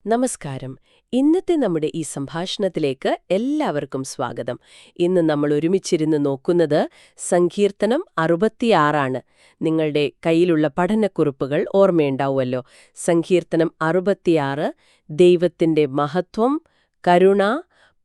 നമസ്കാരം. ഇന്നത്തെ നമ്മുടെ ഈ സംഭാഷണത്തിലേക്ക് എല്ലാവർക്കും സ്വാഗതം. ഇന്ന് നമ്മൾ ഒരുമിച്ചിരുന്ന് നോക്കുന്നത് സങ്കീർത്തനം 66 നിങ്ങളുടെ കയ്യിലുള്ള പഠനക്കുറിപ്പുകൾ ഓർമ്മയുണ്ടാവുമല്ലോ. സങ്കീർത്തനം 66 ദൈവത്തിന്റെ മഹത്വം, കരുണ,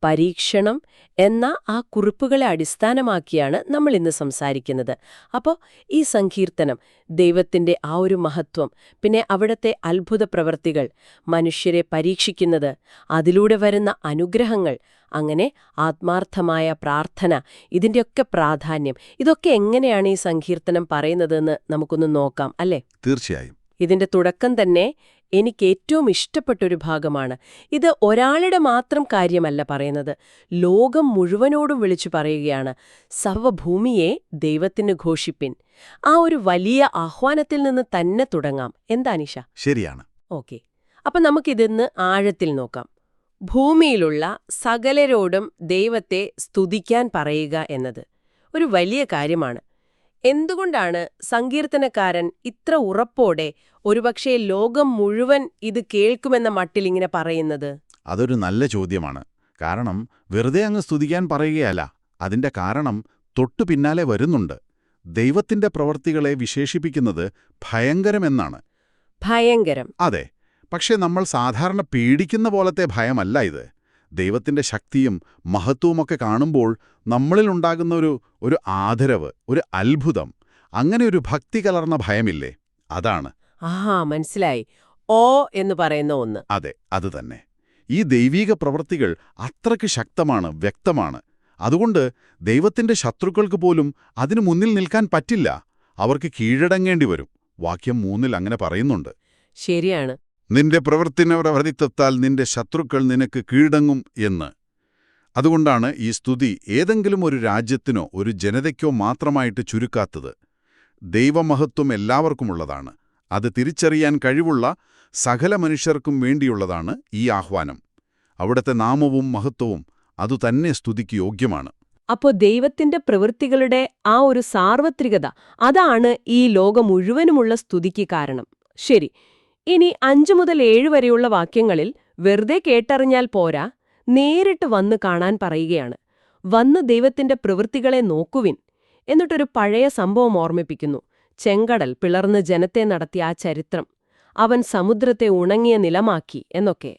പരീക്ഷണം എന്ന ആ കുറിപ്പുകളെ അടിസ്ഥാനമാക്കിയാണ് നമ്മൾ ഇന്ന് സംസാരിക്കുന്നത്. അപ്പോൾ ഈ സങ്കീർത്തനം ദൈവത്തിന്റെ ആ ഒരു മഹത്വം, പിന്നെ അവിടത്തെ അത്ഭുത പ്രവൃത്തികൾ, മനുഷ്യരെ പരീക്ഷിക്കുന്നത്, അതിലൂടെ വരുന്ന അനുഗ്രഹങ്ങൾ, അങ്ങനെ ആത്മാർത്ഥമായ പ്രാർത്ഥന, ഇതിൻ്റെയൊക്കെ പ്രാധാന്യം, ഇതൊക്കെ എങ്ങനെയാണ് ഈ സങ്കീർത്തനം പറയുന്നതെന്ന് നമുക്കൊന്ന് നോക്കാം, അല്ലേ? തീർച്ചയായും. ഇതിന്റെ തുടക്കം തന്നെ എനിക്ക് ഏറ്റവും ഇഷ്ടപ്പെട്ടൊരു ഭാഗമാണ്. ഇത് ഒരാളുടെ മാത്രം കാര്യമല്ല പറയുന്നത്, ലോകം മുഴുവനോടും വിളിച്ചു പറയുകയാണ്, സർവ്വഭൂമിയെ ദൈവത്തിന് ഘോഷിപ്പിൻ. ആ ഒരു വലിയ ആഹ്വാനത്തിൽ നിന്ന് തന്നെ തുടങ്ങാം. എന്താ നിഷ? ശരിയാണ്. ഓക്കെ, അപ്പൊ നമുക്കിതിന്ന് ആഴത്തിൽ നോക്കാം. ഭൂമിയിലുള്ള സകലരോടും ദൈവത്തെ സ്തുതിക്കാൻ പറയുക എന്നത് ഒരു വലിയ കാര്യമാണ്. എന്തുകൊണ്ടാണ് സങ്കീർത്തനക്കാരൻ ഇത്ര ഉറപ്പോടെ ഒരുപക്ഷെ ലോകം മുഴുവൻ ഇത് കേൾക്കുമെന്ന മട്ടിൽ ഇങ്ങനെ പറയുന്നത്? അതൊരു നല്ല ചോദ്യമാണ്. കാരണം വെറുതെ അങ്ങ് സ്തുതിക്കാൻ പറയുകയല്ല. അതിന്റെ കാരണം തൊട്ടു പിന്നാലെ വരുന്നുണ്ട്. ദൈവത്തിന്റെ പ്രവൃത്തികളെ വിശേഷിപ്പിക്കുന്നത് ഭയങ്കരമെന്നാണ്. ഭയങ്കരം? അതെ. പക്ഷെ നമ്മൾ സാധാരണ പേടിക്കുന്ന പോലത്തെ ഭയമല്ല ഇത്. ദൈവത്തിന്റെ ശക്തിയും മഹത്വവുമൊക്കെ കാണുമ്പോൾ നമ്മളിലുണ്ടാകുന്ന ഒരു ആദരവ്, ഒരു അത്ഭുതം, അങ്ങനെ ഒരു ഭക്തി കലർന്ന ഭയമില്ലേ, അതാണ്. മനസ്സിലായി. ഓ എന്ന് പറയുന്ന ഒന്ന്. അതെ, അത് തന്നെ. ഈ ദൈവീക പ്രവൃത്തികൾ അത്രയ്ക്ക് ശക്തമാണ്, വ്യക്തമാണ്. അതുകൊണ്ട് ദൈവത്തിന്റെ ശത്രുക്കൾക്ക് പോലും അതിനു മുന്നിൽ നിൽക്കാൻ പറ്റില്ല. അവർക്ക് കീഴടങ്ങേണ്ടി വരും. വാക്യം 3 അങ്ങനെ പറയുന്നുണ്ട്. ശരിയാണ്. നിന്റെ പ്രവൃത്തിത്താൽ നിന്റെ ശത്രുക്കൾ നിനക്ക് കീഴടങ്ങും എന്ന്. അതുകൊണ്ടാണ് ഈ സ്തുതി ഏതെങ്കിലും ഒരു രാജ്യത്തിനോ ഒരു ജനതയ്ക്കോ മാത്രമായിട്ട് ചുരുക്കാത്തത്. ദൈവമഹത്വം എല്ലാവർക്കുമുള്ളതാണ്. അത് തിരിച്ചറിയാൻ കഴിവുള്ള സകല മനുഷ്യർക്കും വേണ്ടിയുള്ളതാണ് ഈ ആഹ്വാനം. അവിടുത്തെ നാമവും മഹത്വവും അതുതന്നെ സ്തുതിക്ക് യോഗ്യമാണ്. അപ്പോ ദൈവത്തിന്റെ പ്രവൃത്തികളുടെ ആ ഒരു സാർവത്രികത, അതാണ് ഈ ലോകം മുഴുവനുമുള്ള സ്തുതിക്ക് കാരണം. ശരി, ഇനി 5 മുതൽ 7 വരെയുള്ള വാക്യങ്ങളിൽ വെറുതെ കേട്ടറിഞ്ഞാൽ പോരാ, നേരിട്ട് വന്ന് കാണാൻ പറയുകയാണ്. വന്ന് ദൈവത്തിന്റെ പ്രവൃത്തികളെ നോക്കുവിൻ. എന്നിട്ടൊരു പഴയ സംഭവം ഓർമ്മിപ്പിക്കുന്നു. ചെങ്കടൽ പിളർന്ന് ജനത്തെ നടത്തിയ ആ ചരിത്രം, അവൻ സമുദ്രത്തെ ഉണങ്ങിയ നിലമാക്കി എന്നൊക്കെ.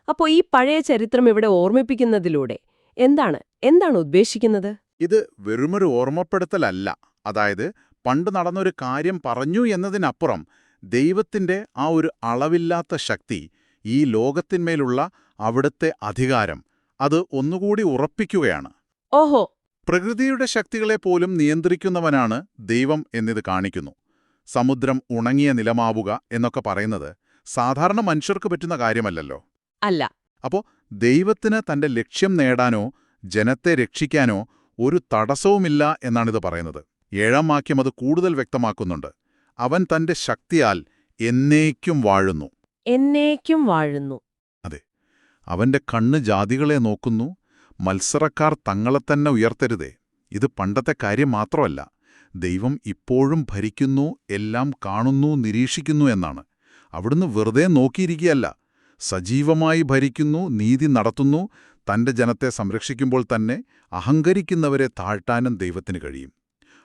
അപ്പോൾ ഈ പഴയ ചരിത്രം ഇവിടെ ഓർമ്മിപ്പിക്കുന്നതിലൂടെ എന്താണ് ഉദ്ദേശിക്കുന്നത്? ഇത് വെറുമൊരു ഓർമ്മപ്പെടുത്തലല്ല. അതായത് പണ്ട് നടന്നൊരു കാര്യം പറഞ്ഞു എന്നതിനപ്പുറം ദൈവത്തിന്റെ ആ ഒരു അളവില്ലാത്ത ശക്തി, ഈ ലോകത്തിന്മേലുള്ള അവിടുത്തെ അധികാരം, അത് ഒന്നുകൂടി ഉറപ്പിക്കുകയാണ്. ഓഹോ! പ്രകൃതിയുടെ ശക്തികളെപ്പോലും നിയന്ത്രിക്കുന്നവനാണ് ദൈവം എന്നിത് കാണിക്കുന്നു. സമുദ്രം ഉണങ്ങിയ നിലമാവുക എന്നൊക്കെ പറയുന്നത് സാധാരണ മനുഷ്യർക്ക് പറ്റുന്ന കാര്യമല്ലല്ലോ. അല്ല. അപ്പോ ദൈവത്തിന് തന്റെ ലക്ഷ്യം നേടാനോ ജനത്തെ രക്ഷിക്കാനോ ഒരു തടസ്സവുമില്ല എന്നാണിത് പറയുന്നത്. 7-ാം വാക്യം അത് കൂടുതൽ വ്യക്തമാക്കുന്നുണ്ട്. അവൻ തന്റെ ശക്തിയാൽ എന്നേക്കും വാഴുന്നു. എന്നേക്കും വാഴുന്നു. അതെ, അവന്റെ കണ്ണ് ജാതികളെ നോക്കുന്നു. മത്സരക്കാർ തങ്ങളെത്തന്നെ ഉയർത്തരുതേ. ഇത് പണ്ടത്തെ കാര്യം മാത്രമല്ല. ദൈവം ഇപ്പോഴും ഭരിക്കുന്നു, എല്ലാം കാണുന്നു, നിരീക്ഷിക്കുന്നു എന്നാണ്. അവിടുന്ന് വെറുതെ നോക്കിയിരിക്കുകയല്ല. സജീവമായി ഭരിക്കുന്നു, നീതി നടത്തുന്നു. തന്റെ ജനത്തെ സംരക്ഷിക്കുമ്പോൾ തന്നെ അഹങ്കരിക്കുന്നവരെ താഴ്ത്താനും ദൈവത്തിന് കഴിയും.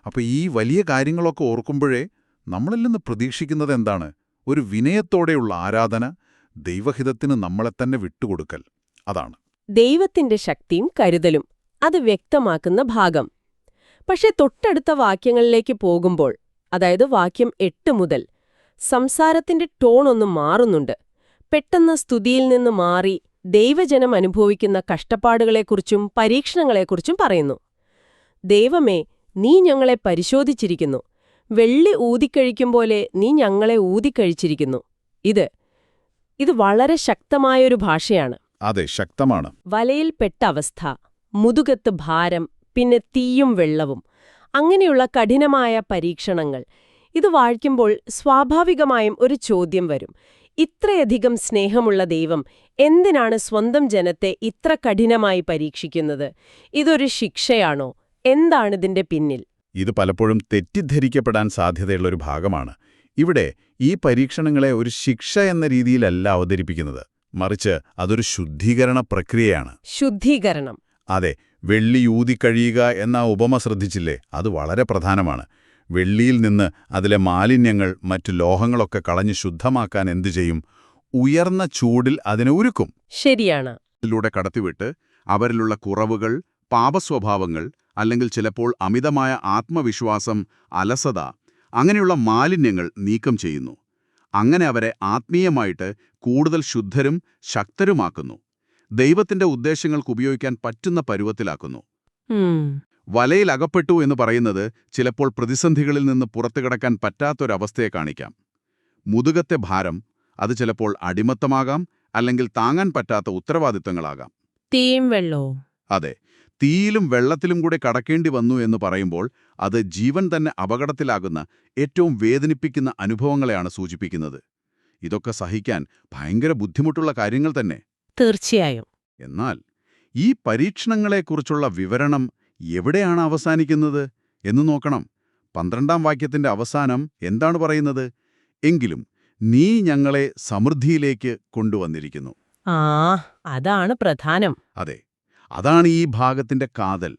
അപ്പോൾ ഈ വലിയ കാര്യങ്ങളൊക്കെ ഓർക്കുമ്പോഴേ നമ്മളിൽ നിന്ന് പ്രതീക്ഷിക്കുന്നത് എന്താണ്? ഒരു വിനയത്തോടെയുള്ള ആരാധന, ദൈവഹിതത്തിന് നമ്മളെത്തന്നെ വിട്ടുകൊടുക്കൽ. അതാണ് ദൈവത്തിന്റെ ശക്തിയും കരുതലും, അത് വ്യക്തമാക്കുന്ന ഭാഗം. പക്ഷെ തൊട്ടടുത്ത വാക്യങ്ങളിലേക്ക് പോകുമ്പോൾ, അതായത് വാക്യം 8 മുതൽ, സംസാരത്തിന്റെ ടോൺ ഒന്ന് മാറുന്നുണ്ട്. പെട്ടെന്ന് സ്തുതിയിൽ നിന്ന് മാറി ദൈവജനം അനുഭവിക്കുന്ന കഷ്ടപ്പാടുകളെക്കുറിച്ചും പരീക്ഷണങ്ങളെക്കുറിച്ചും പറയുന്നു. ദൈവമേ, നീ ഞങ്ങളെ പരിശോധിച്ചിരിക്കുന്നു. വെള്ളി ഊതിക്കഴിക്കും പോലെ നീ ഞങ്ങളെ ഊതിക്കഴിച്ചിരിക്കുന്നു. ഇത് വളരെ ശക്തമായൊരു ഭാഷയാണ്. അതെ, ശക്തമാണ്. വലയിൽപ്പെട്ട അവസ്ഥ, മുതുകത്ത് ഭാരം, പിന്നെ തീയും വെള്ളവും, അങ്ങനെയുള്ള കഠിനമായ പരീക്ഷണങ്ങൾ. ഇത് വായിക്കുമ്പോൾ സ്വാഭാവികമായും ഒരു ചോദ്യം വരും. ഇത്രയധികം സ്നേഹമുള്ള ദൈവം എന്തിനാണ് സ്വന്തം ജനത്തെ ഇത്ര കഠിനമായി പരീക്ഷിക്കുന്നത്? ഇതൊരു ശിക്ഷയാണോ? എന്താണിതിന്റെ പിന്നിൽ? ഇത് പലപ്പോഴും തെറ്റിദ്ധരിക്കപ്പെടാൻ സാധ്യതയുള്ളൊരു ഭാഗമാണ്. ഇവിടെ ഈ പരീക്ഷണങ്ങളെ ഒരു ശിക്ഷ എന്ന രീതിയിലല്ല അവതരിപ്പിക്കുന്നത്. മറിച്ച് അതൊരു ശുദ്ധീകരണ പ്രക്രിയയാണ്. ശുദ്ധീകരണം. അതെ, വെള്ളി ഊതിക്കഴിയുക എന്ന ഉപമ ശ്രദ്ധിച്ചില്ലേ? അത് വളരെ പ്രധാനമാണ്. വെള്ളിയിൽ നിന്ന് അതിലെ മാലിന്യങ്ങൾ, മറ്റു ലോഹങ്ങളൊക്കെ കളഞ്ഞ് ശുദ്ധമാക്കാൻ എന്തു ചെയ്യും? ഉയർന്ന ചൂടിൽ അതിനെ ഉരുക്കും. ശരിയാണ്. ിലൂടെ കടത്തിവിട്ട് അവരിലുള്ള കുറവുകൾ, പാപസ്വഭാവങ്ങൾ, അല്ലെങ്കിൽ ചിലപ്പോൾ അമിതമായ ആത്മവിശ്വാസം, അലസത, അങ്ങനെയുള്ള മാലിന്യങ്ങൾ നീക്കം ചെയ്യുന്നു. അങ്ങനെ അവരെ ആത്മീയമായിട്ട് കൂടുതൽ ശുദ്ധരും ശക്തരുമാക്കുന്നു. ദൈവത്തിന്റെ ഉദ്ദേശങ്ങൾക്ക് ഉപയോഗിക്കാൻ പറ്റുന്ന പരുവത്തിലാക്കുന്നു. വലയിൽ അകപ്പെട്ടു എന്ന് പറയുന്നത് ചിലപ്പോൾ പ്രതിസന്ധികളിൽ നിന്ന് പുറത്തുകിടക്കാൻ പറ്റാത്തൊരവസ്ഥയെ കാണിക്കാം. മുതുകത്തെ ഭാരം, അത് ചിലപ്പോൾ അടിമത്തമാകാം, അല്ലെങ്കിൽ താങ്ങാൻ പറ്റാത്ത ഉത്തരവാദിത്തങ്ങളാകാം. തീയും വെള്ളവും. അതെ, തീയിലും വെള്ളത്തിലും കൂടെ കടക്കേണ്ടി വന്നു എന്ന് പറയുമ്പോൾ അത് ജീവൻ തന്നെ അപകടത്തിലാകുന്ന ഏറ്റവും വേദനിപ്പിക്കുന്ന അനുഭവങ്ങളെയാണ് സൂചിപ്പിക്കുന്നത്. ഇതൊക്കെ സഹിക്കാൻ ഭയങ്കര ബുദ്ധിമുട്ടുള്ള കാര്യങ്ങൾ തന്നെ. തീർച്ചയായും. എന്നാൽ ഈ പരീക്ഷണങ്ങളെക്കുറിച്ചുള്ള വിവരണം എവിടെയാണ് അവസാനിക്കുന്നത് എന്ന് നോക്കണം. 12-ാം വാക്യത്തിന്റെ അവസാനം എന്താണ് പറയുന്നത്? എങ്കിലും നീ ഞങ്ങളെ സമൃദ്ധിയിലേക്ക് കൊണ്ടുവന്നിരിക്കുന്നു. അതാണ് പ്രധാനം. അതെ, അതാണ് ഈ ഭാഗത്തിന്റെ കാതൽ.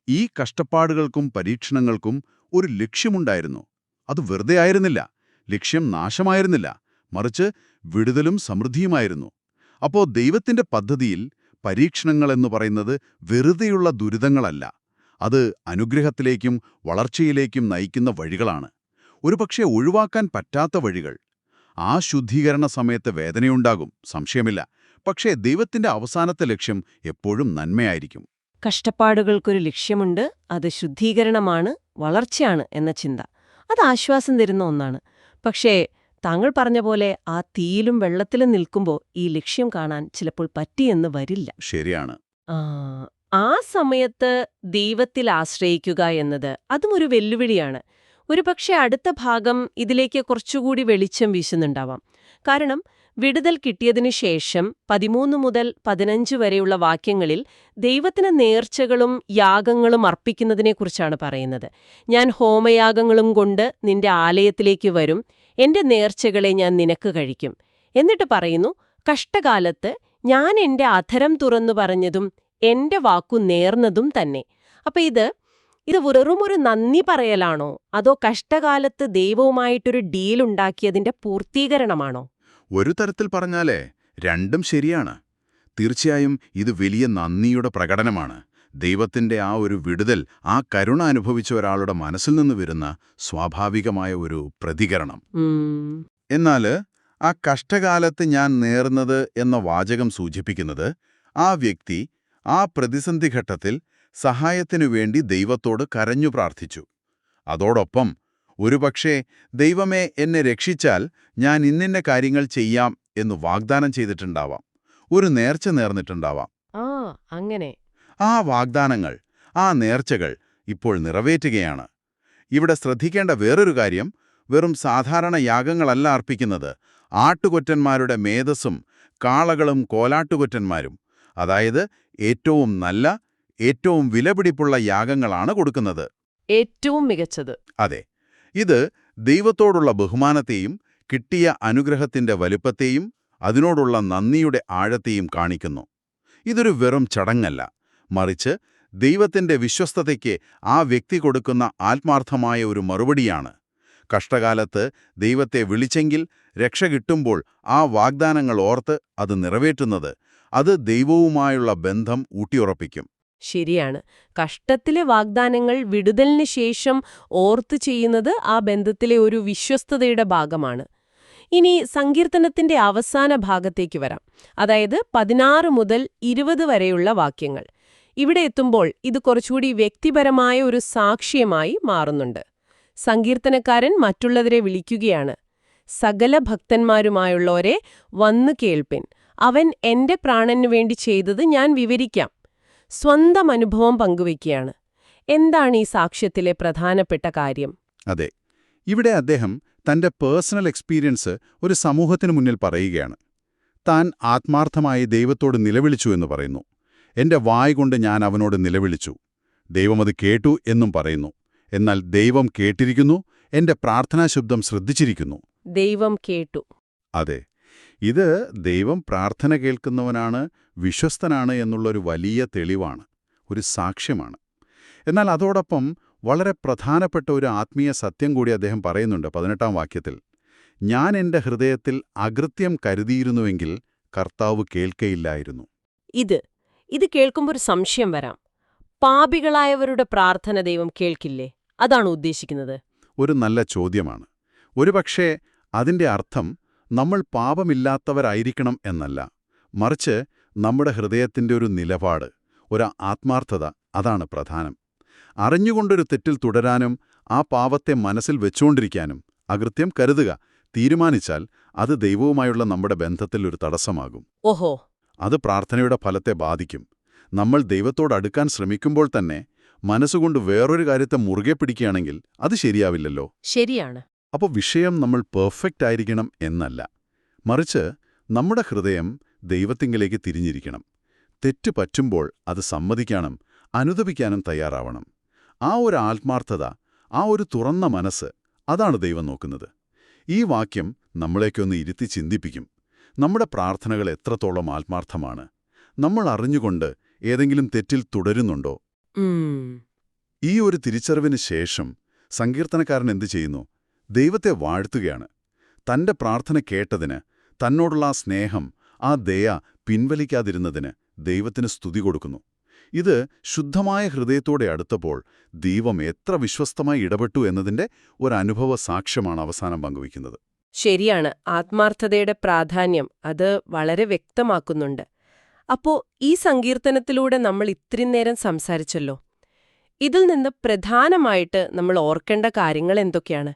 ഈ കഷ്ടപ്പാടുകൾക്കും പരീക്ഷണങ്ങൾക്കും ഒരു ലക്ഷ്യമുണ്ടായിരുന്നു. അത് വെറുതെ ആയിരുന്നില്ല. ലക്ഷ്യം നാശമായിരുന്നില്ല, മറിച്ച് വിടുതലും സമൃദ്ധിയുമായിരുന്നു. അപ്പോ ദൈവത്തിന്റെ പദ്ധതിയിൽ പരീക്ഷണങ്ങളെന്ന് പറയുന്നത് വെറുതെയുള്ള ദുരിതങ്ങളല്ല. അത് അനുഗ്രഹത്തിലേക്കും വളർച്ചയിലേക്കും നയിക്കുന്ന വഴികളാണ്. ഒരുപക്ഷെ ഒഴിവാക്കാൻ പറ്റാത്ത വഴികൾ. ആ ശുദ്ധീകരണ സമയത്ത് വേദനയുണ്ടാകും, സംശയമില്ല. പക്ഷേ ദൈവത്തിന്റെ അവസാനത്തെ ലക്ഷ്യം എപ്പോഴും നന്മയായിരിക്കും. കഷ്ടപ്പാടുകൾക്കൊരു ലക്ഷ്യമുണ്ട്, അത് ശുദ്ധീകരണമാണ്, വളർച്ചയാണ് എന്ന ചിന്ത. അത് ആശ്വാസം തരുന്ന ഒന്നാണ്. പക്ഷേ താങ്കൾ പറഞ്ഞ പോലെ ആ തീയിലും വെള്ളത്തിലും നിൽക്കുമ്പോൾ ഈ ലക്ഷ്യം കാണാൻ ചിലപ്പോൾ പറ്റിയെന്ന് വരില്ല. ശരിയാണ്. ആ സമയത്ത് ദൈവത്തിൽ ആശ്രയിക്കുക എന്നത് അതും ഒരു വെല്ലുവിളിയാണ്. ഒരുപക്ഷെ അടുത്ത ഭാഗം ഇതിലേക്ക് കുറച്ചുകൂടി വെളിച്ചം വീശുന്നുണ്ടാവാം. കാരണം വിടുതൽ കിട്ടിയതിനു ശേഷം 13 മുതൽ 15 വരെയുള്ള വാക്യങ്ങളിൽ ദൈവത്തിന് നേർച്ചകളും യാഗങ്ങളും അർപ്പിക്കുന്നതിനെക്കുറിച്ചാണ് പറയുന്നത്. ഞാൻ ഹോമയാഗങ്ങളും കൊണ്ട് നിന്റെ ആലയത്തിലേക്ക് വരും, എന്റെ നേർച്ചകളെ ഞാൻ നിനക്ക് കഴിക്കും. എന്നിട്ട് പറയുന്നു, കഷ്ടകാലത്ത് ഞാൻ എന്റെ അധരം തുറന്നു പറഞ്ഞതും എന്റെ വാക്കു നേർന്നതും തന്നെ. അപ്പൊ ഇത് വെറുമൊരു നന്ദി പറയലാണോ, അതോ കഷ്ടകാലത്ത് ദൈവവുമായിട്ടൊരു ഡീലുണ്ടാക്കിയതിന്റെ പൂർത്തീകരണമാണോ? ഒരു തരത്തിൽ പറഞ്ഞാലേ രണ്ടും ശരിയാണ്. തീർച്ചയായും ഇത് വലിയ നന്ദിയുടെ പ്രകടനമാണ്. ദൈവത്തിന്റെ ആ ഒരു വിടുതൽ, ആ കരുണ അനുഭവിച്ച ഒരാളുടെ മനസ്സിൽ നിന്ന് വരുന്ന സ്വാഭാവികമായ ഒരു പ്രതികരണം. എന്നാൽ ആ കഷ്ടകാലത്ത് ഞാൻ നേർന്നത് എന്ന വാചകം സൂചിപ്പിക്കുന്നത് ആ വ്യക്തി ആ പ്രതിസന്ധി ഘട്ടത്തിൽ സഹായത്തിനു വേണ്ടി ദൈവത്തോട് കരഞ്ഞു പ്രാർത്ഥിച്ചു. അതോടൊപ്പം ഒരുപക്ഷേ ദൈവമേ എന്നെ രക്ഷിച്ചാൽ ഞാൻ ഇന്നിന്ന കാര്യങ്ങൾ ചെയ്യാം എന്ന് വാഗ്ദാനം ചെയ്തിട്ടുണ്ടാവാം, ഒരു നേർച്ച നേർന്നിട്ടുണ്ടാവാം. അങ്ങനെ ആ വാഗ്ദാനങ്ങൾ, ആ നേർച്ചകൾ ഇപ്പോൾ നിറവേറ്റുകയാണ്. ഇവിടെ ശ്രദ്ധിക്കേണ്ട വേറൊരു കാര്യം, വെറും സാധാരണ യാഗങ്ങളല്ല അർപ്പിക്കുന്നത്. ആട്ടുകൊറ്റന്മാരുടെ മേധസ്സും കാളകളും കോലാട്ടുകൊറ്റന്മാരും, അതായത് ഏറ്റവും നല്ല, ഏറ്റവും വിലപിടിപ്പുള്ള യാഗങ്ങളാണ് കൊടുക്കുന്നത്. ഏറ്റവും മികച്ചത്. അതെ, ഇത് ദൈവത്തോടുള്ള ബഹുമാനത്തെയും കിട്ടിയ അനുഗ്രഹത്തിന്റെ വലുപ്പത്തെയും അതിനോടുള്ള നന്ദിയുടെ ആഴത്തെയും കാണിക്കുന്നു. ഇതൊരു വെറും ചടങ്ങല്ല, മറിച്ച് ദൈവത്തിന്റെ വിശ്വസ്തതയ്ക്ക് ആ വ്യക്തി കൊടുക്കുന്ന ആത്മാർത്ഥമായ ഒരു മറുപടിയാണ്. കഷ്ടകാലത്ത് ദൈവത്തെ വിളിച്ചെങ്കിൽ രക്ഷ കിട്ടുമ്പോൾ ആ വാഗ്ദാനങ്ങൾ ഓർത്ത് അത് നിറവേറ്റുന്നത്, അത് ദൈവവുമായുള്ള ബന്ധം ഊട്ടിയുറപ്പിക്കും. ശരിയാണ്. കഷ്ടത്തിലെ വാഗ്ദാനങ്ങൾ വിടുതലിന് ശേഷം ഓർത്തു ചെയ്യുന്നത് ആ ബന്ധത്തിലെ ഒരു വിശ്വസ്തതയുടെ ഭാഗമാണ്. ഇനി സങ്കീർത്തനത്തിന്റെ അവസാന ഭാഗത്തേക്ക് വരാം, അതായത് 16 മുതൽ 20 വരെയുള്ള വാക്യങ്ങൾ. ഇവിടെ എത്തുമ്പോൾ ഇത് കുറച്ചുകൂടി വ്യക്തിപരമായ ഒരു സാക്ഷ്യമായി മാറുന്നുണ്ട്. സങ്കീർത്തനക്കാരൻ മറ്റുള്ളവരെ വിളിക്കുകയാണ്. സകല ഭക്തന്മാരുമായുള്ളവരെ വന്നു കേൾപ്പിൻ, അവൻ എന്റെ പ്രാണനു വേണ്ടി ചെയ്തത് ഞാൻ വിവരിക്കാം. സ്വന്തം അനുഭവം പങ്കുവയ്ക്കുകയാണ്. എന്താണ് ഈ സാക്ഷ്യത്തിലെ പ്രധാനപ്പെട്ട കാര്യം? അതെ, ഇവിടെ അദ്ദേഹം തന്റെ പേഴ്സണൽ എക്സ്പീരിയൻസ് ഒരു സമൂഹത്തിനു മുന്നിൽ പറയുകയാണ്. താൻ ആത്മാർത്ഥമായി ദൈവത്തോട് നിലവിളിച്ചു എന്ന് പറയുന്നു. എന്റെ വായ് കൊണ്ട് ഞാൻ അവനോട് നിലവിളിച്ചു, ദൈവം അത് കേട്ടു എന്നും പറയുന്നു. എന്നാൽ ദൈവം കേട്ടിരിക്കുന്നു, എന്റെ പ്രാർത്ഥനാശബ്ദം ശ്രദ്ധിച്ചിരിക്കുന്നു. ദൈവം കേട്ടു. അതെ, ഇത് ദൈവം പ്രാർത്ഥന കേൾക്കുന്നവനാണ്, വിശ്വസ്തനാണ് എന്നുള്ളൊരു വലിയ തെളിവാണ്, ഒരു സാക്ഷ്യമാണ്. എന്നാൽ അതോടൊപ്പം വളരെ പ്രധാനപ്പെട്ട ഒരു ആത്മീയ സത്യം കൂടി അദ്ദേഹം പറയുന്നുണ്ട് 18-ാം വാക്യത്തിൽ. ഞാൻ എൻ്റെ ഹൃദയത്തിൽ അകൃത്യം കരുതിയിരുന്നുവെങ്കിൽ കർത്താവ് കേൾക്കയില്ലായിരുന്നു. ഇത് കേൾക്കുമ്പോൾ ഒരു സംശയം വരാം. പാപികളായവരുടെ പ്രാർത്ഥന ദൈവം കേൾക്കില്ലേ? അതാണ് ഉദ്ദേശിക്കുന്നത്? ഒരു നല്ല ചോദ്യമാണ്. ഒരുപക്ഷേ അതിൻ്റെ അർത്ഥം നമ്മൾ പാപമില്ലാത്തവരായിരിക്കണം എന്നല്ല, മറിച്ച് നമ്മുടെ ഹൃദയത്തിൻ്റെ ഒരു നിലപാട്, ഒരു ആത്മാർത്ഥത, അതാണ് പ്രധാനം. അറിഞ്ഞുകൊണ്ടൊരു തെറ്റിൽ തുടരാനും ആ പാവത്തെ മനസ്സിൽ വെച്ചുകൊണ്ടിരിക്കാനും അകൃത്യം കരുതുക തീരുമാനിച്ചാൽ അത് ദൈവവുമായുള്ള നമ്മുടെ ബന്ധത്തിൽ ഒരു തടസ്സമാകും. ഓഹോ. അത് പ്രാർത്ഥനയുടെ ഫലത്തെ ബാധിക്കും. നമ്മൾ ദൈവത്തോടടുക്കാൻ ശ്രമിക്കുമ്പോൾ തന്നെ മനസ്സുകൊണ്ട് വേറൊരു കാര്യത്തെ മുറുകെ പിടിക്കുകയാണെങ്കിൽ അത് ശരിയാവില്ലല്ലോ. ശരിയാണ്. അപ്പോൾ വിഷയം നമ്മൾ പെർഫെക്റ്റ് ആയിരിക്കണം എന്നല്ല, മറിച്ച് നമ്മുടെ ഹൃദയം ദൈവത്തിങ്കിലേക്ക് തിരിഞ്ഞിരിക്കണം. തെറ്റ് പറ്റുമ്പോൾ അത് സമ്മതിക്കാനും അനുദപിക്കാനും തയ്യാറാവണം. ആ ഒരു ആത്മാർത്ഥത, ആ ഒരു തുറന്ന മനസ്സ്, അതാണ് ദൈവം നോക്കുന്നത്. ഈ വാക്യം നമ്മളെയൊക്കെ ഇരുത്തി ചിന്തിപ്പിക്കും. നമ്മുടെ പ്രാർത്ഥനകൾ എത്രത്തോളം ആത്മാർത്ഥമാണ്? നമ്മൾ അറിഞ്ഞുകൊണ്ട് ഏതെങ്കിലും തെറ്റിൽ തുടരുന്നുണ്ടോ? ഈ ഒരു തിരിച്ചറിവിന് ശേഷം സങ്കീർത്തനക്കാരൻ എന്തു ചെയ്യുന്നു? ദൈവത്തെ വാഴ്ത്തുകയാണ്. തന്റെ പ്രാർത്ഥന കേട്ടതിന്, തന്നോടുള്ള ആ സ്നേഹം, ആ ദയ പിൻവലിക്കാതിരുന്നതിന് ദൈവത്തിന് സ്തുതി കൊടുക്കുന്നു. ഇത് ശുദ്ധമായ ഹൃദയത്തോടെ അടുത്തപ്പോൾ ദൈവം എത്ര വിശ്വസ്തമായി ഇടപെട്ടു എന്നതിന്റെ ഒരനുഭവ സാക്ഷ്യമാണ് അവസാനം പങ്കുവയ്ക്കുന്നത്. ശരിയാണ്. ആത്മാർത്ഥതയുടെ പ്രാധാന്യം അത് വളരെ വ്യക്തമാക്കുന്നുണ്ട്. അപ്പോ ഈ സങ്കീർത്തനത്തിലൂടെ നമ്മൾ ഇത്രയും നേരം സംസാരിച്ചല്ലോ. ഇതിൽ നിന്ന് പ്രധാനമായിട്ട് നമ്മൾ ഓർക്കേണ്ട കാര്യങ്ങൾ എന്തൊക്കെയാണ്?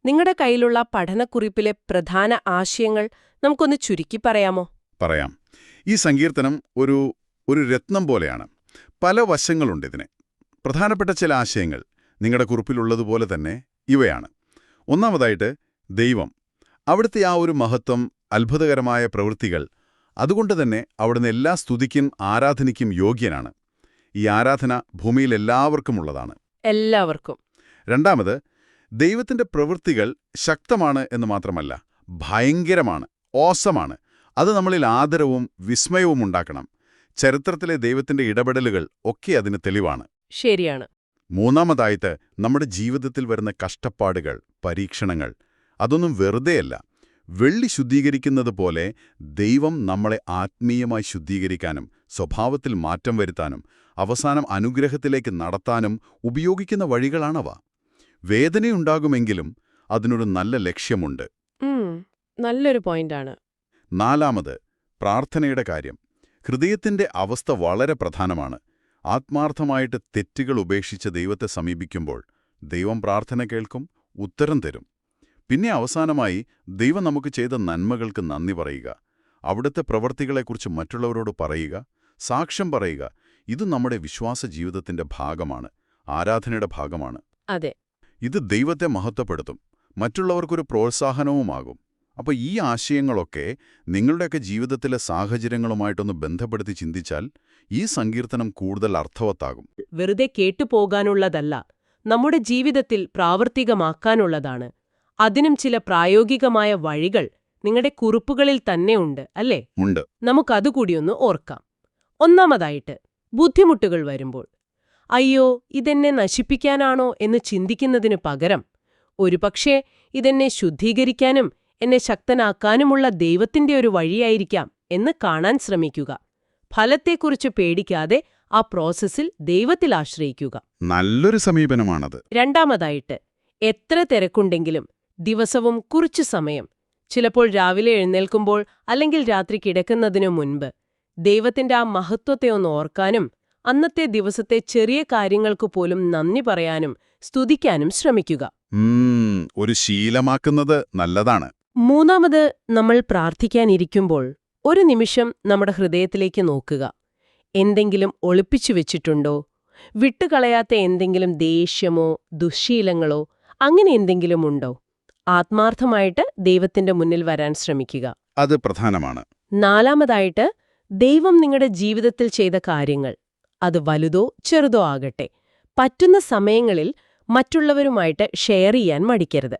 നിങ്ങളുടെ കയ്യിലുള്ള പഠനക്കുറിപ്പിലെ പ്രധാന ആശയങ്ങൾ നമുക്കൊന്ന് ചുരുക്കി പറയാമോ? പറയാം. ഈ സങ്കീർത്തനം ഒരു രത്നം പോലെയാണ്. പല വശങ്ങളുണ്ട് ഇതിന്. പ്രധാനപ്പെട്ട ചില ആശയങ്ങൾ നിങ്ങളുടെ കുറിപ്പിലുള്ളതുപോലെ തന്നെ ഇവയാണ്. ഒന്നാമതായിട്ട് ദൈവം, അവിടുത്തെ ആ ഒരു മഹത്വം, അത്ഭുതകരമായ പ്രവൃത്തികൾ, അതുകൊണ്ട് തന്നെ അവിടുന്ന് എല്ലാ സ്തുതിക്കും ആരാധനയ്ക്കും യോഗ്യനാണ്. ഈ ആരാധന ഭൂമിയിൽ എല്ലാവർക്കുമുള്ളതാണ്. എല്ലാവർക്കും. രണ്ടാമത്, ദൈവത്തിന്റെ പ്രവൃത്തികൾ ശക്തമാണ് എന്ന് മാത്രമല്ല, ഭയങ്കരമാണ്, ഓസമാണ്. അത് നമ്മളിൽ ആദരവും വിസ്മയവും ഉണ്ടാക്കണം. ചരിത്രത്തിലെ ദൈവത്തിന്റെ ഇടപെടലുകൾ ഒക്കെ അതിന് തെളിവാണ്. ശരിയാണ്. മൂന്നാമതായിട്ട്, നമ്മുടെ ജീവിതത്തിൽ വരുന്ന കഷ്ടപ്പാടുകൾ, പരീക്ഷണങ്ങൾ, അതൊന്നും വെറുതെയല്ല. വെള്ളി ശുദ്ധീകരിക്കുന്നത് പോലെ ദൈവം നമ്മളെ ആത്മീയമായി ശുദ്ധീകരിക്കാനും സ്വഭാവത്തിൽ മാറ്റം വരുത്താനും അവസാനം അനുഗ്രഹത്തിലേക്ക് നടത്താനും ഉപയോഗിക്കുന്ന വഴികളാണവ. വേദനയുണ്ടാകുമെങ്കിലും അതിനൊരു നല്ല ലക്ഷ്യമുണ്ട്. നല്ലൊരു പോയിന്റാണ്. നാലാമത്, പ്രാർത്ഥനയുടെ കാര്യം. ഹൃദയത്തിന്റെ അവസ്ഥ വളരെ പ്രധാനമാണ്. ആത്മാർത്ഥമായിട്ട് തെറ്റുകൾ ഉപേക്ഷിച്ച് ദൈവത്തെ സമീപിക്കുമ്പോൾ ദൈവം പ്രാർത്ഥന കേൾക്കും, ഉത്തരം തരും. പിന്നെ അവസാനമായി, ദൈവം നമുക്ക് ചെയ്ത നന്മകൾക്ക് നന്ദി പറയുക, അവിടുത്തെ പ്രവൃത്തികളെക്കുറിച്ച് മറ്റുള്ളവരോട് പറയുക, സാക്ഷ്യം പറയുക. ഇത് നമ്മുടെ വിശ്വാസ ജീവിതത്തിന്റെ ഭാഗമാണ്, ആരാധനയുടെ ഭാഗമാണ്. അതെ. ഇത് ദൈവത്തെ മഹത്വപ്പെടുത്തും, മറ്റുള്ളവർക്കൊരു പ്രോത്സാഹനവുമാകും. അപ്പോൾ ഈ ആശയങ്ങളൊക്കെ നിങ്ങളുടെയൊക്കെ ജീവിതത്തിലെ സാഹചര്യങ്ങളുമായിട്ടൊന്ന് ബന്ധപ്പെടുത്തി ചിന്തിച്ചാൽ ഈ സങ്കീർത്തനം കൂടുതൽ അർത്ഥവത്താകും. വെറുതെ കേട്ടുപോകാനുള്ളതല്ല, നമ്മുടെ ജീവിതത്തിൽ പ്രാവർത്തികമാക്കാനുള്ളതാണ്. അതിനും ചില പ്രായോഗികമായ വഴികൾ നിങ്ങളുടെ കുറിപ്പുകളിൽ തന്നെ ഉണ്ട്, അല്ലേ? ഉണ്ട്. നമുക്കതുകൂടിയൊന്ന് ഓർക്കാം. ഒന്നാമതായിട്ട്, ബുദ്ധിമുട്ടുകൾ വരുമ്പോൾ അയ്യോ ഇതെന്നെ നശിപ്പിക്കാനാണോ എന്ന് ചിന്തിക്കുന്നതിനു പകരം ഒരുപക്ഷേ ഇതെന്നെ ശുദ്ധീകരിക്കാനും എന്നെ ശക്തനാക്കാനുമുള്ള ദൈവത്തിന്റെ ഒരു വഴിയായിരിക്കാം എന്ന് കാണാൻ ശ്രമിക്കുക. ഫലത്തെക്കുറിച്ച് പേടിക്കാതെ ആ പ്രോസസ്സിൽ ദൈവത്തിൽ ആശ്രയിക്കുക. നല്ലൊരു സമീപനമാണത്. രണ്ടാമതായിട്ട്, എത്ര തിരക്കുണ്ടെങ്കിലും ദിവസവും കുറച്ചു സമയം, ചിലപ്പോൾ രാവിലെ എഴുന്നേൽക്കുമ്പോൾ അല്ലെങ്കിൽ രാത്രി കിടക്കുന്നതിനു മുൻപ്, ദൈവത്തിന്റെ ആ മഹത്വത്തെ ഒന്ന് ഓർക്കാനും അന്നത്തെ ദിവസത്തെ ചെറിയ കാര്യങ്ങൾക്കു പോലും നന്ദി പറയാനും സ്തുതിക്കാനും ശ്രമിക്കുക. ഒരു ശീലമാക്കുന്നത് നല്ലതാണ്. മൂന്നാമത്, നമ്മൾ പ്രാർത്ഥിക്കാനിരിക്കുമ്പോൾ ഒരു നിമിഷം നമ്മുടെ ഹൃദയത്തിലേക്ക് നോക്കുക. എന്തെങ്കിലും ഒളിപ്പിച്ചു വെച്ചിട്ടുണ്ടോ? വിട്ടുകളയാത്ത എന്തെങ്കിലും ദേഷ്യമോ ദുശ്ശീലങ്ങളോ അങ്ങനെ എന്തെങ്കിലും ഉണ്ടോ? ആത്മാർത്ഥമായിട്ട് ദൈവത്തിന്റെ മുന്നിൽ വരാൻ ശ്രമിക്കുക. അത് പ്രധാനമാണ്. നാലാമതായിട്ട്, ദൈവം നിങ്ങളുടെ ജീവിതത്തിൽ ചെയ്ത കാര്യങ്ങൾ, അത് വലുതോ ചെറുതോ ആകട്ടെ, പറ്റുന്ന സമയങ്ങളിൽ മറ്റുള്ളവരുമായിട്ട് ഷെയർ ചെയ്യാൻ മടിക്കരുത്.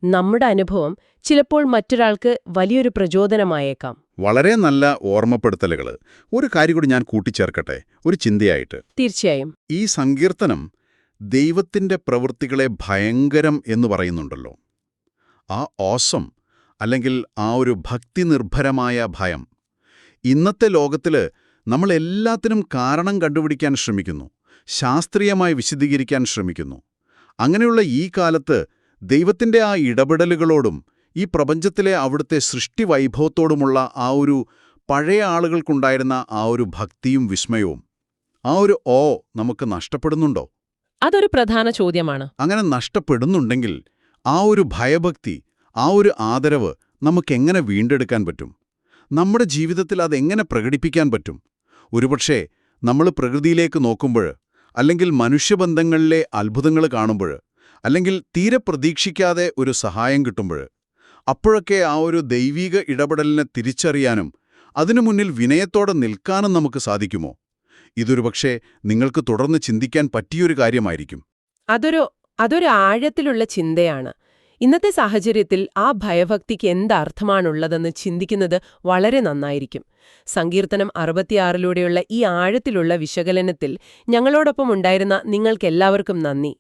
നമ്മുടെ അനുഭവം ചിലപ്പോൾ മറ്റൊരാൾക്ക് വലിയൊരു പ്രചോദനമായേക്കാം. വളരെ നല്ല ഓർമ്മപ്പെടുത്തലുകൾ. ഒരു കാര്യം കൂടി ഞാൻ കൂട്ടിച്ചേർക്കട്ടെ, ഒരു ചിന്തയായിട്ട്. തീർച്ചയായും. ഈ സങ്കീർത്തനം ദൈവത്തിന്റെ പ്രവൃത്തികളെ ഭയങ്കരം എന്ന് പറയുന്നുണ്ടല്ലോ. ആ ഓസം, അല്ലെങ്കിൽ ആ ഒരു ഭക്തിനിർഭരമായ ഭയം. ഇന്നത്തെ ലോകത്തില് നമ്മൾ എല്ലാത്തിനും കാരണം കണ്ടുപിടിക്കാൻ ശ്രമിക്കുന്നു, ശാസ്ത്രീയമായി വിശദീകരിക്കാൻ ശ്രമിക്കുന്നു. അങ്ങനെയുള്ള ഈ കാലത്ത് ദൈവത്തിന്റെ ആ ഇടപെടലുകളോടും ഈ പ്രപഞ്ചത്തിലെ അവിടുത്തെ സൃഷ്ടിവൈഭവത്തോടുമുള്ള ആ ഒരു പഴയ ആളുകൾക്കുണ്ടായിരുന്ന ആ ഒരു ഭക്തിയും വിസ്മയവും, ആ ഒരു നമുക്ക് നഷ്ടപ്പെടുന്നുണ്ടോ? അതൊരു പ്രധാന ചോദ്യമാണ്. അങ്ങനെ നഷ്ടപ്പെടുന്നുണ്ടെങ്കിൽ ആ ഒരു ഭയഭക്തി, ആ ഒരു ആദരവ് നമുക്കെങ്ങനെ വീണ്ടെടുക്കാൻ പറ്റും? നമ്മുടെ ജീവിതത്തിൽ അതെങ്ങനെ പ്രകടിപ്പിക്കാൻ പറ്റും? ഒരുപക്ഷേ നമ്മൾ പ്രകൃതിയിലേക്ക് നോക്കുമ്പോൾ, അല്ലെങ്കിൽ മനുഷ്യബന്ധങ്ങളിലെ അത്ഭുതങ്ങൾ കാണുമ്പോൾ, അല്ലെങ്കിൽ തീരെ പ്രതീക്ഷിക്കാതെ ഒരു സഹായം കിട്ടുമ്പോൾ, അപ്പോഴൊക്കെ ആ ഒരു ദൈവീക ഇടപെടലിനെ തിരിച്ചറിയാനും അതിനു മുന്നിൽ വിനയത്തോടെ നിൽക്കാനും നമുക്ക് സാധിക്കുമോ? ഇതൊരുപക്ഷേ നിങ്ങൾക്ക് തുടർന്ന് ചിന്തിക്കാൻ പറ്റിയൊരു കാര്യമായിരിക്കും. അതൊരു ആഴത്തിലുള്ള ചിന്തയാണ്. ഇന്നത്തെ സാഹചര്യത്തിൽ ആ ഭയഭക്തിക്ക് എന്തർത്ഥമാണുള്ളതെന്ന് ചിന്തിക്കുന്നത് വളരെ നന്നായിരിക്കും. സങ്കീർത്തനം 66 ഈ ആഴത്തിലുള്ള വിശകലനത്തിൽ ഞങ്ങളോടൊപ്പം ഉണ്ടായിരുന്ന നിങ്ങൾക്കെല്ലാവർക്കും നന്ദി.